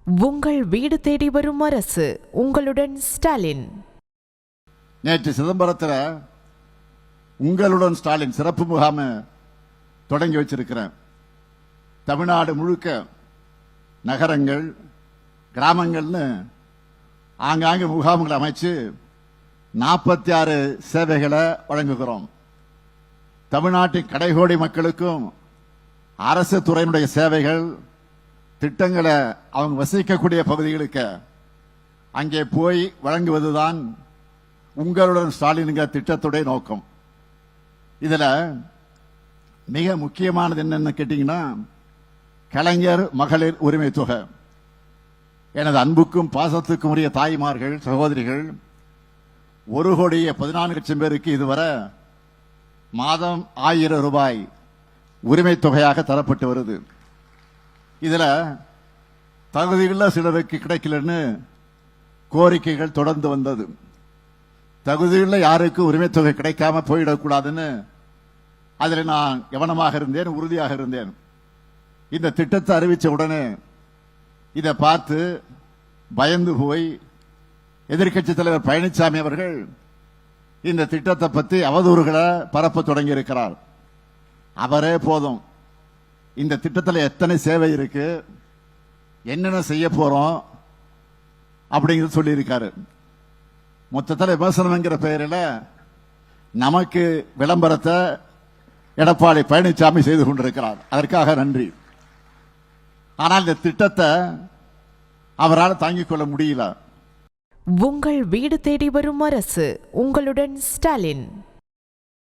உங்கள் வீடு தேடி வரும் அரசு. உங்களுடன் ஸ்டாலின். நேற்று சிதம்பரத்தில் உங்களுடன் ஸ்டாலின் சிறப்பு முகாம் தொடங்கி வச்சிருக்கிறேன். தமிழ்நாடு முழுக்க நகரங்கள், கிராமங்கள்னு ஆங்காங்கு முகாம்களை அமைச்சு 46 சேவைகளை வழங்குகிறோம். தமிழ்நாட்டின் கடைகோடி மக்களுக்கும் அரசு துறையினுடைய சேவைகள், திட்டங்களை அவங்க வசிக்கக்கூடிய பகுதிகளுக்கு அங்கே போய் வழங்குவதுதான் உங்களுடன் ஸ்டாலின்கிற திட்டத்துடைய நோக்கம். இதுல மிக முக்கியமானது என்னன்னு கேட்டீங்கன்னா, கலைஞர் மகளிர் உரிமை தொகை. எனது அன்புக்கும் பாசத்துக்கும் உரிய தாய்மார்கள், சகோதரிகள் 1,14,00,000 பேருக்கு இதுவரை மாதம் 1000 ரூபாய் உரிமை தொகையாக தரப்பட்டு வருது. இதுல தகுதியுள்ள சிலருக்கு கிடைக்கலன்னு கோரிக்கைகள் தொடர்ந்து வந்தது. தகுதியுள்ள யாருக்கு உரிமை தொகை கிடைக்காம போயிடக்கூடாதுன்னு அதில் நான் கவனமாக இருந்தேன், உறுதியாக இருந்தேன். இந்த திட்டத்தை அறிவிச்ச உடனே இதை பார்த்து பயந்து போய் எதிர்க்கட்சி தலைவர் பழனிசாமி அவர்கள் இந்த திட்டத்தை பற்றி அவதூறுகளை பரப்ப தொடங்கி இருக்கிறார். அவரே போதும், இந்த திட்டத்தில் எத்தனை சேவை இருக்கு, என்னென்ன செய்ய போறோம் அப்படிங்கிறது சொல்லி இருக்காரு. மொத்தத்தில் விமர்சனம் என்கிற பெயரில் நமக்கு விளம்பரத்தை எடப்பாடி பழனிசாமி செய்து கொண்டிருக்கிறார். அதற்காக நன்றி. ஆனால் இந்த திட்டத்தை அவரால் தாங்கிக் கொள்ள முடியல. உங்கள் வீடு தேடி வரும் அரசு. உங்களுடன் ஸ்டாலின்.